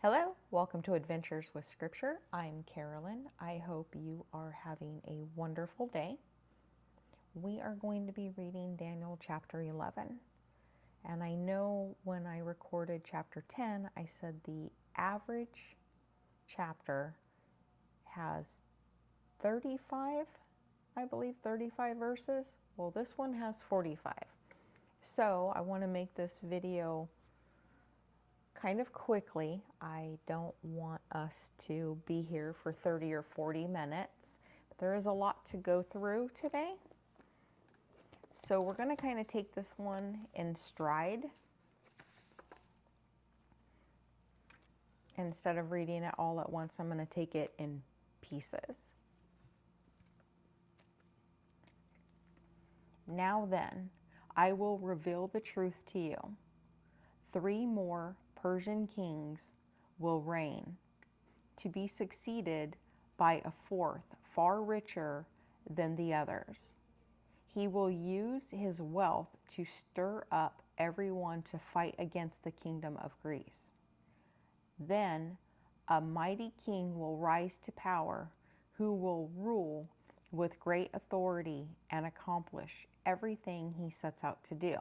Hello, welcome to Adventures with Scripture. I'm Carolyn. I hope you are having a wonderful day. We are going to be reading Daniel chapter 11. And I know when I recorded chapter 10, I said the average chapter has 35, I believe 35 verses. Well, this one has 45. So I want to make this video kind of quickly. I don't want us to be here for 30 or 40 minutes. But there is a lot to go through today. So we're going to kind of take this one in stride. Instead of reading it all at once, I'm going to take it in pieces. Now then, I will reveal the truth to you. 3 more Persian kings will reign, to be succeeded by a 4th, far richer than the others. He will use his wealth to stir up everyone to fight against the kingdom of Greece. Then a mighty king will rise to power, who will rule with great authority and accomplish everything he sets out to do.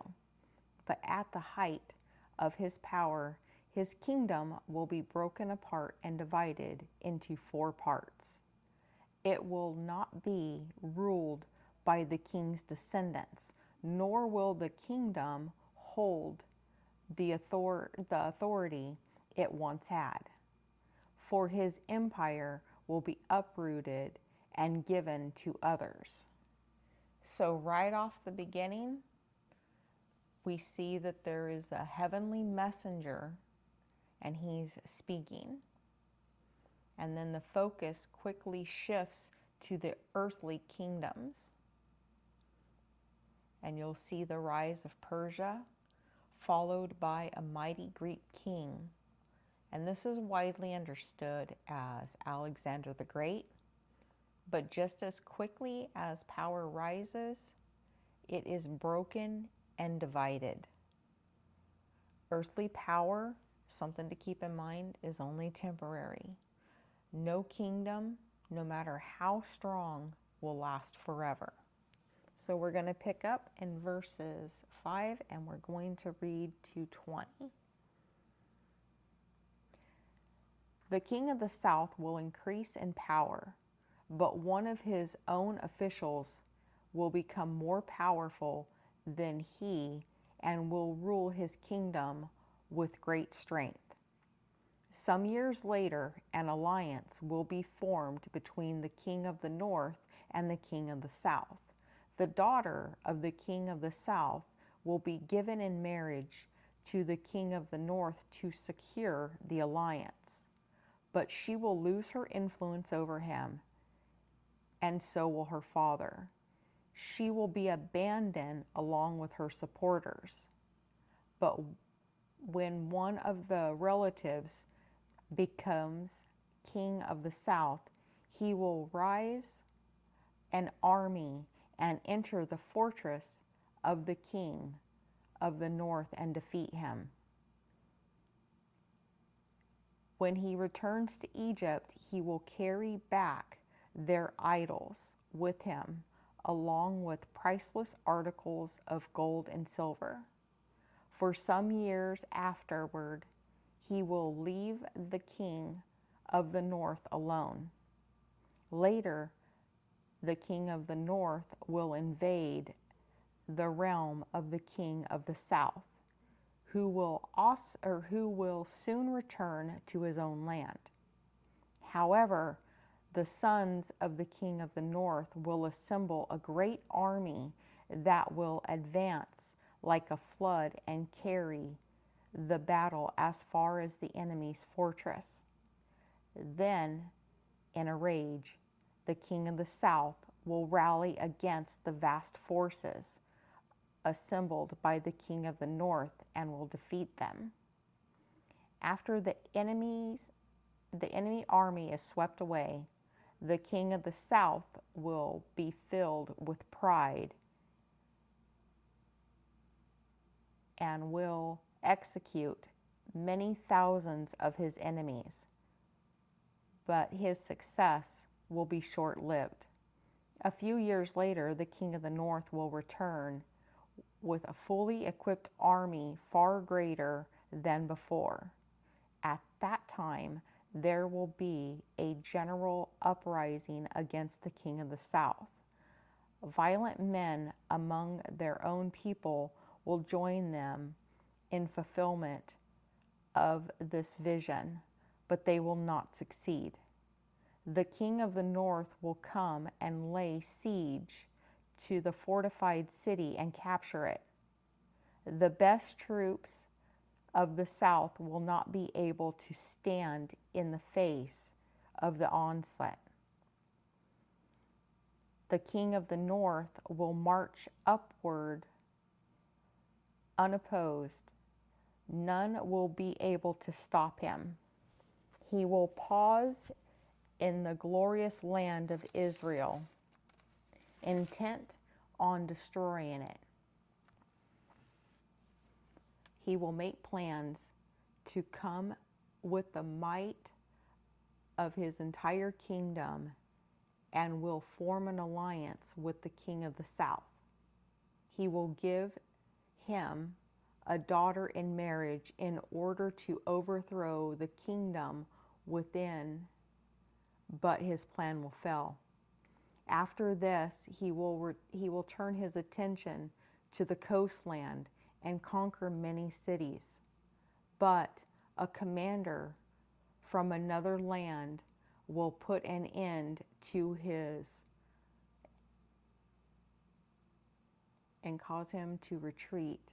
But at the height of his power, his kingdom will be broken apart and divided into 4 parts. It will not be ruled by the king's descendants, nor will the kingdom hold the authority it once had. For his empire will be uprooted and given to others. So right off the beginning, we see that there is a heavenly messenger and he's speaking. And then the focus quickly shifts to the earthly kingdoms. And you'll see the rise of Persia, followed by a mighty Greek king. And this is widely understood as Alexander the Great. But just as quickly as power rises, it is broken and divided. Earthly power, something to keep in mind, is only temporary. No kingdom, no matter how strong, will last forever. So we're going to pick up in verses 5 and we're going to read to 20. The king of the south will increase in power, but one of his own officials will become more powerful than he and will rule his kingdom with great strength. Some years later, an alliance will be formed between the king of the north and the king of the south. The daughter of the king of the south will be given in marriage to the king of the north to secure the alliance. But she will lose her influence over him, and so will her father. She will be abandoned along with her supporters. But when one of the relatives becomes king of the south, he will rise an army and enter the fortress of the king of the north and defeat him. When he returns to Egypt, he will carry back their idols with him, along with priceless articles of gold and silver. For some years afterward, he will leave the king of the north alone. Later, the king of the north will invade the realm of the king of the south, who will soon return to his own land. However, the sons of the king of the north will assemble a great army that will advance like a flood and carry the battle as far as the enemy's fortress. Then, in a rage, the king of the south will rally against the vast forces assembled by the king of the north and will defeat them. After the enemy army is swept away, the king of the south will be filled with pride and will execute many thousands of his enemies, but his success will be short-lived. A few years later, the king of the north will return with a fully equipped army far greater than before. At that time, there will be a general uprising against the king of the south. Violent men among their own people will join them in fulfillment of this vision, but they will not succeed. The king of the north will come and lay siege to the fortified city and capture it. The best troops of the south will not be able to stand in the face of the onslaught. The king of the north will march upward unopposed. None will be able to stop him. He will pause in the glorious land of Israel, intent on destroying it. He will make plans to come with the might of his entire kingdom and will form an alliance with the king of the south. He will give him a daughter in marriage in order to overthrow the kingdom within, but his plan will fail. After this, he will turn his attention to the coastland and conquer many cities. But a commander from another land will put an end to his and cause him to retreat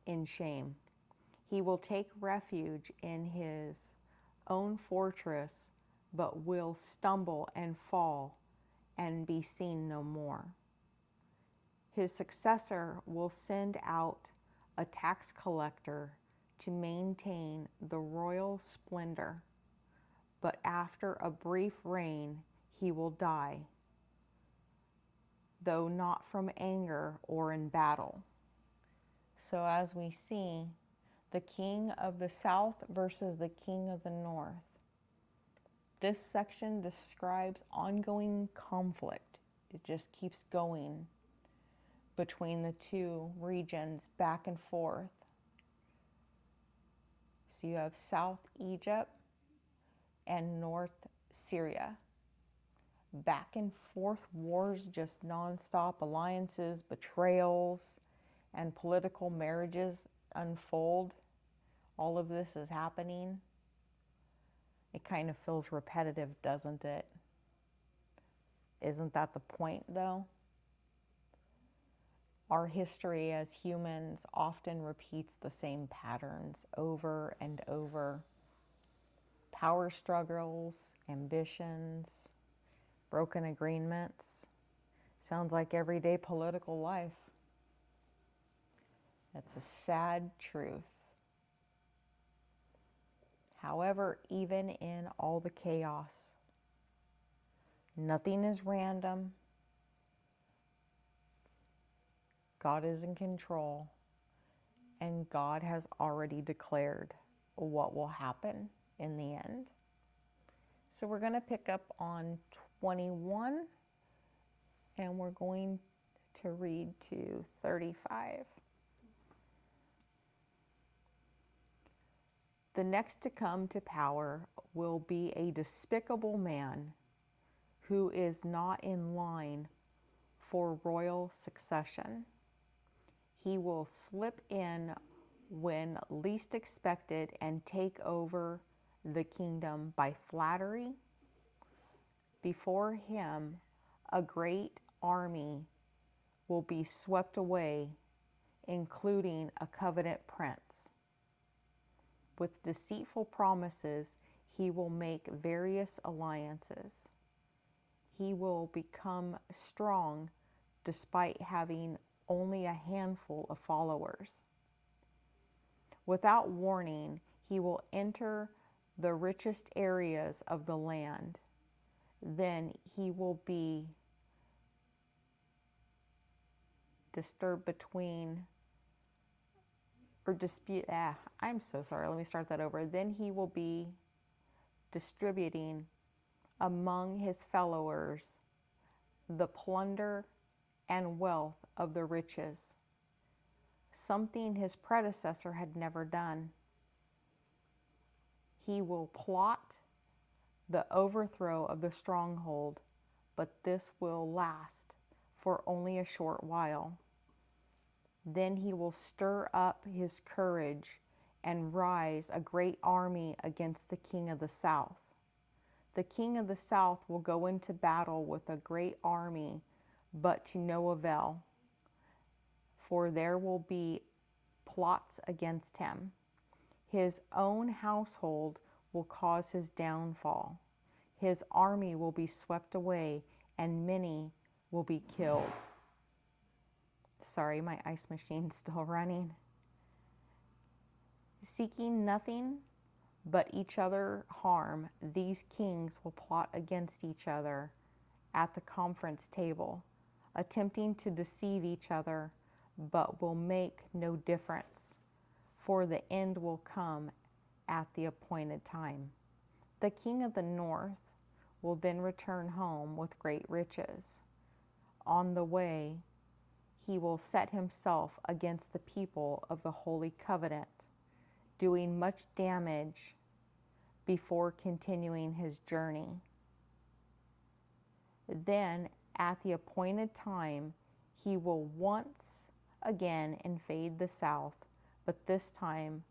in shame. He will take refuge in his own fortress, but will stumble and fall and be seen no more. His successor will send out a tax collector to maintain the royal splendor, but after a brief reign, he will die, though not from anger or in battle. So as we see, the king of the south versus the king of the north. This section describes ongoing conflict. It just keeps going between the two regions, back and forth. So you have South Egypt and North Syria. Back and forth wars, just nonstop alliances, betrayals, and political marriages unfold. All of this is happening. It kind of feels repetitive, doesn't it? Isn't that the point, though? Our history as humans often repeats the same patterns over and over. Power struggles, ambitions, broken agreements. Sounds like everyday political life. That's a sad truth. However, even in all the chaos, nothing is random. God is in control, and God has already declared what will happen in the end. So we're going to pick up on 21, and we're going to read to 35. The next to come to power will be a despicable man who is not in line for royal succession. He will slip in when least expected and take over the kingdom by flattery. Before him, a great army will be swept away, including a covenant prince. With deceitful promises, he will make various alliances. He will become strong despite having only a handful of followers. Without warning, he will enter the richest areas of the land. Then he will be disturbed between or dispute. I'm so sorry. Let me start that over. Then he will be distributing among his followers the plunder and wealth of the riches, something his predecessor had never done. He will plot the overthrow of the stronghold, but this will last for only a short while. Then he will stir up his courage and rise a great army against the king of the south. The king of the south will go into battle with a great army, but to no avail, for there will be plots against him. His own household will cause his downfall. His army will be swept away, and many will be killed. Sorry, my ice machine's still running. Seeking nothing but each other harm, these kings will plot against each other at the conference table, attempting to deceive each other, but will make no difference, for the end will come at the appointed time. The king of the north will then return home with great riches. On the way, he will set himself against the people of the Holy Covenant, doing much damage before continuing his journey. Then, at the appointed time, he will once again invade the south, but this time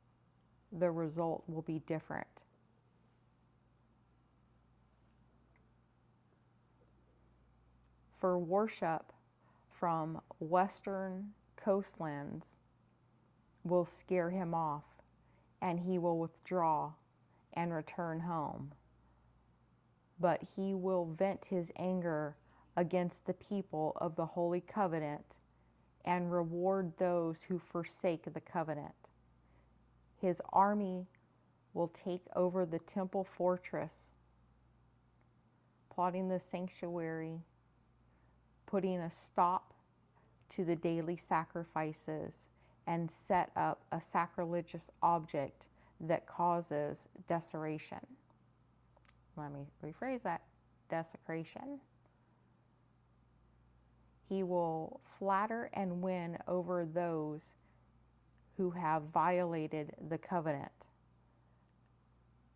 the result will be different. For worship from western coastlands will scare him off, and he will withdraw and return home. But he will vent his anger against the people of the Holy Covenant and reward those who forsake the covenant. His army will take over the temple fortress, plotting the sanctuary, putting a stop to the daily sacrifices, and set up a sacrilegious object that causes desecration. Let me rephrase that, desecration. He will flatter and win over those who have violated the covenant.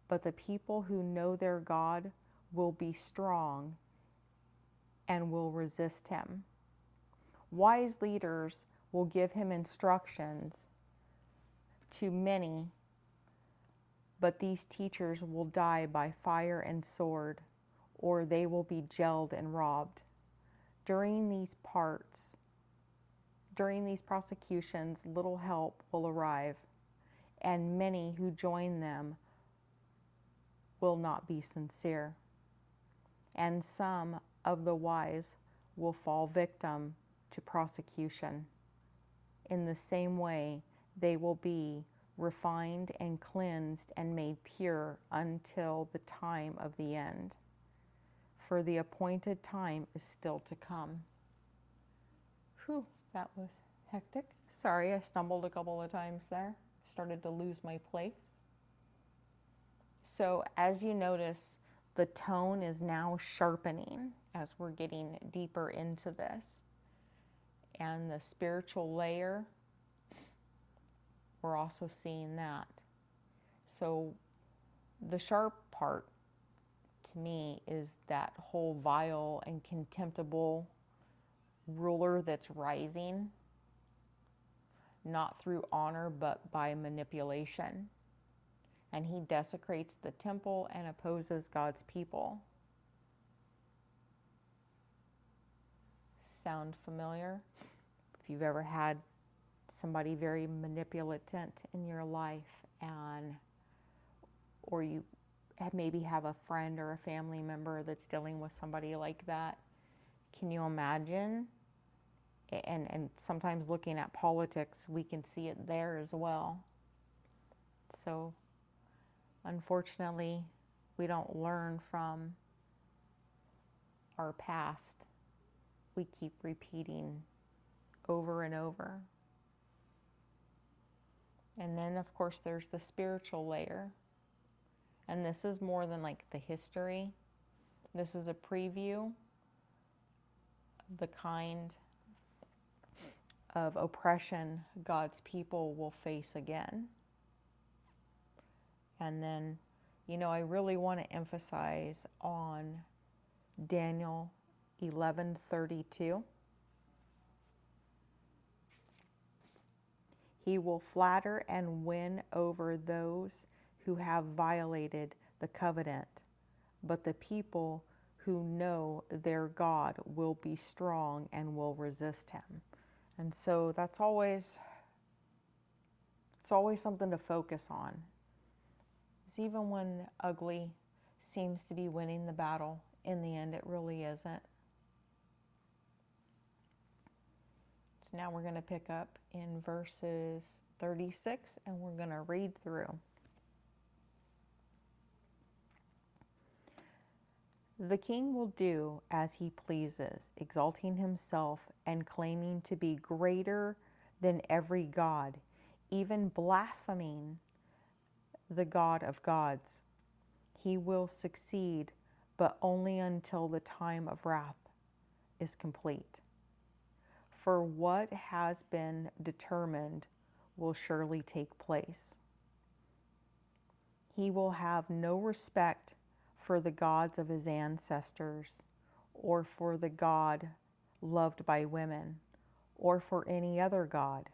But the people who know their God will be strong and will resist him. Wise leaders will give him instructions to many, but these teachers will die by fire and sword, or they will be jailed and robbed. During these prosecutions, little help will arrive, and many who join them will not be sincere. And some of the wise will fall victim to prosecution. In the same way, they will be refined and cleansed and made pure until the time of the end. For the appointed time is still to come. Whew, that was hectic. Sorry, I stumbled a couple of times there. Started to lose my place. So as you notice, the tone is now sharpening as we're getting deeper into this. And the spiritual layer, we're also seeing that. So the sharp part to me is that whole vile and contemptible ruler that's rising, not through honor but by manipulation. And he desecrates the temple and opposes God's people. Sound familiar? If you've ever had somebody very manipulative in your life, or you maybe have a friend or a family member that's dealing with somebody like that, can you imagine? And sometimes looking at politics, we can see it there as well. So unfortunately, we don't learn from our past. We keep repeating over and over. And then, of course, there's the spiritual layer. And this is more than like the history. This is a preview of the kind of oppression God's people will face again. And then, I really want to emphasize on Daniel 11:32. He will flatter and win over those who have violated the covenant, but the people who know their God will be strong and will resist him. And so it's always something to focus on. Because even when ugly seems to be winning the battle, in the end it really isn't. So now we're going to pick up in verses 36 and we're going to read through. The king will do as he pleases, exalting himself and claiming to be greater than every god, even blaspheming the God of gods. He will succeed, but only until the time of wrath is complete. For what has been determined will surely take place. He will have no respect for the gods of his ancestors, or for the God loved by women, or for any other god,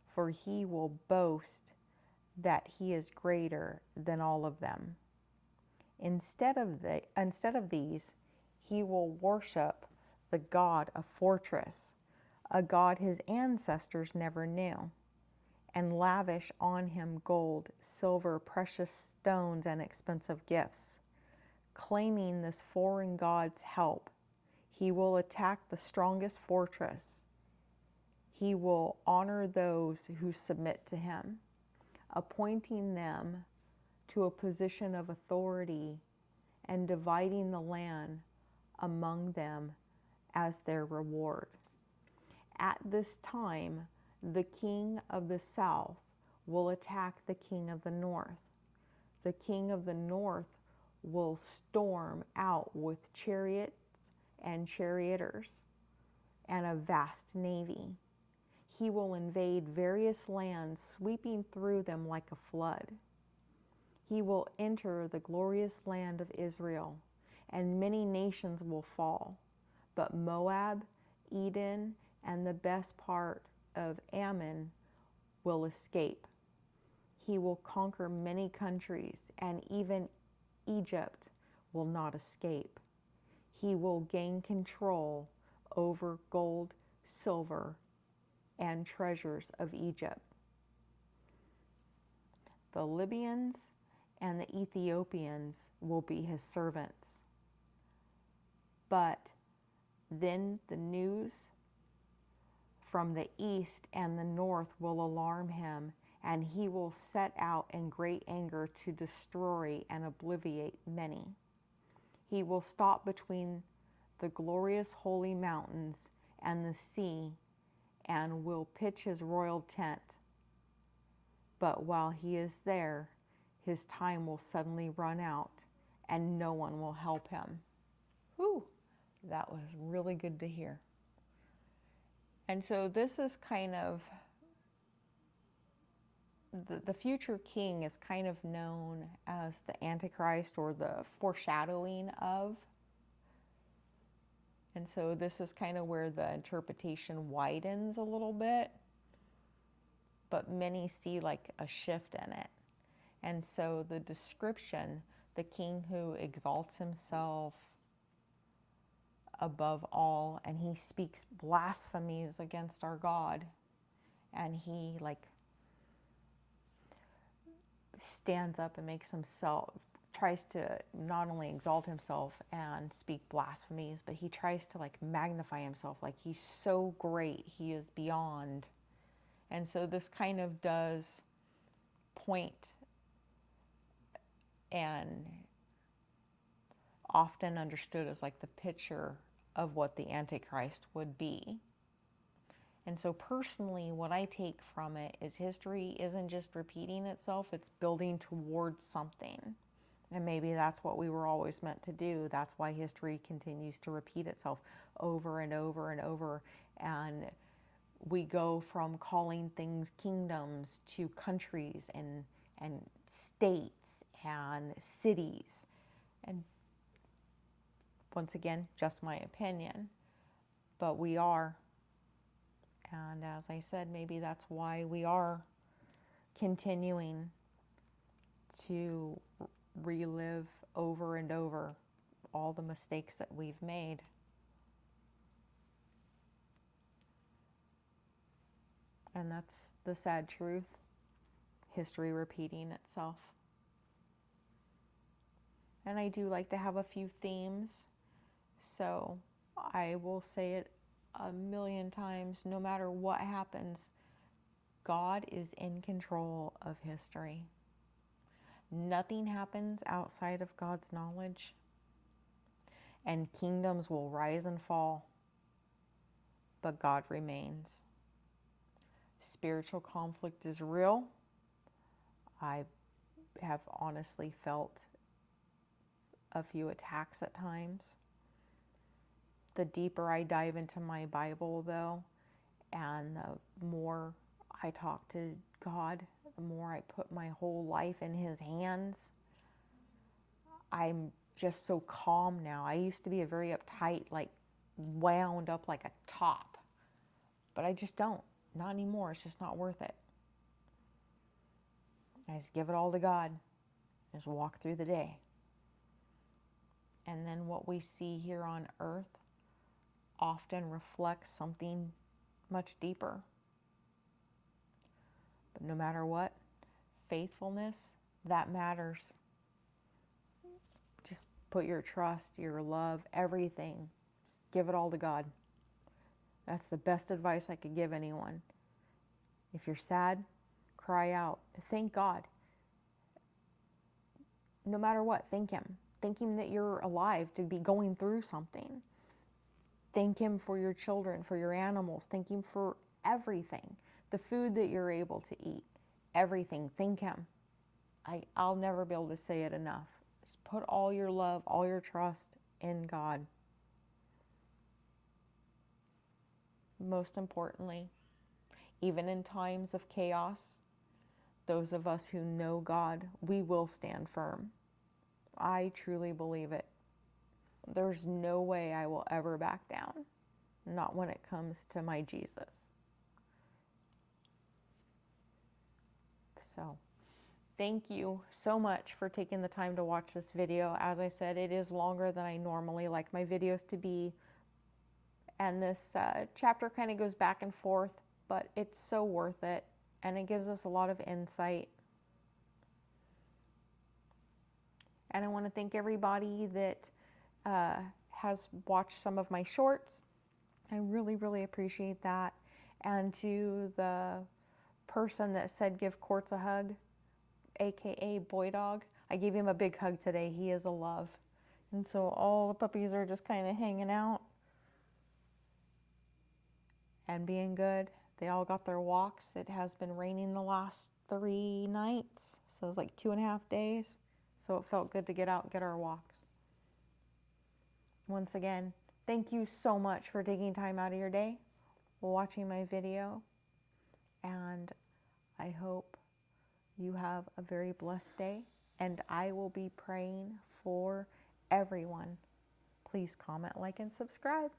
for he will boast that he is greater than all of them. Instead of these, he will worship the God of fortress, a God his ancestors never knew, and lavish on him gold, silver, precious stones, and expensive gifts. Claiming this foreign god's help, he will attack the strongest fortress. He will honor those who submit to him, appointing them to a position of authority and dividing the land among them as their reward. At this time, the king of the south will attack the king of the north. The king of the north will storm out with chariots and charioteers and a vast navy. He will invade various lands, sweeping through them like a flood. He will enter the glorious land of Israel, and many nations will fall. But Moab, Edom, and the best part of Ammon will escape. He will conquer many countries, and even Egypt will not escape. He will gain control over gold, silver, and treasures of Egypt. The Libyans and the Ethiopians will be his servants. But then the news from the east and the north will alarm him, and he will set out in great anger to destroy and obliterate many. He will stop between the glorious holy mountains and the sea, and will pitch his royal tent. But while he is there, his time will suddenly run out, and no one will help him. Whew, that was really good to hear. And so this is kind of, the future king is kind of known as the Antichrist, or the foreshadowing of. And so this is kind of where the interpretation widens a little bit, but many see like a shift in it. And so the description, the king who exalts himself above all, and he speaks blasphemies against our God, and he stands up and tries to not only exalt himself and speak blasphemies, but he tries to magnify himself, like he's so great, he is beyond. And so this kind of does point, and often understood as the picture of what the Antichrist would be. And so personally, what I take from it is history isn't just repeating itself, it's building towards something. And maybe that's what we were always meant to do. That's why history continues to repeat itself over and over and over. And we go from calling things kingdoms to countries and states and cities. And once again, just my opinion, but we are. And as I said, maybe that's why we are continuing to relive over and over all the mistakes that we've made. And that's the sad truth. History repeating itself. And I do like to have a few themes, so I will say it a million times, no matter what happens, God is in control of history. Nothing happens outside of God's knowledge, and kingdoms will rise and fall, but God remains. Spiritual conflict is real. I have honestly felt a few attacks at times. The deeper I dive into my Bible, though, and the more I talk to God, the more I put my whole life in His hands, I'm just so calm now. I used to be a very uptight, like wound up like a top, but I just don't. Not anymore. It's just not worth it. I just give it all to God. Just walk through the day. And then what we see here on earth often reflects something much deeper. But no matter what, faithfulness, that matters. Just put your trust, your love, everything. Just give it all to God. That's the best advice I could give anyone. If you're sad, cry out. Thank God. No matter what, thank Him. Thank Him that you're alive to be going through something. Thank Him for your children, for your animals. Thank Him for everything. The food that you're able to eat. Everything. Thank Him. I'll never be able to say it enough. Just put all your love, all your trust in God. Most importantly, even in times of chaos, those of us who know God, we will stand firm. I truly believe it. There's no way I will ever back down. Not when it comes to my Jesus. So, thank you so much for taking the time to watch this video. As I said, it is longer than I normally like my videos to be. And this chapter kind of goes back and forth, but it's so worth it. And it gives us a lot of insight. And I want to thank everybody that has watched some of my shorts. I really, really appreciate that. And to the person that said give Quartz a hug, aka Boy Dog, I gave him a big hug today. He is a love. And so all the puppies are just kind of hanging out and being good. They all got their walks. It has been raining the last 3 nights, so it was like 2.5 days. So it felt good to get out and get our walks. Once again, thank you so much for taking time out of your day, watching my video, and I hope you have a very blessed day, and I will be praying for everyone. Please comment, like, and subscribe.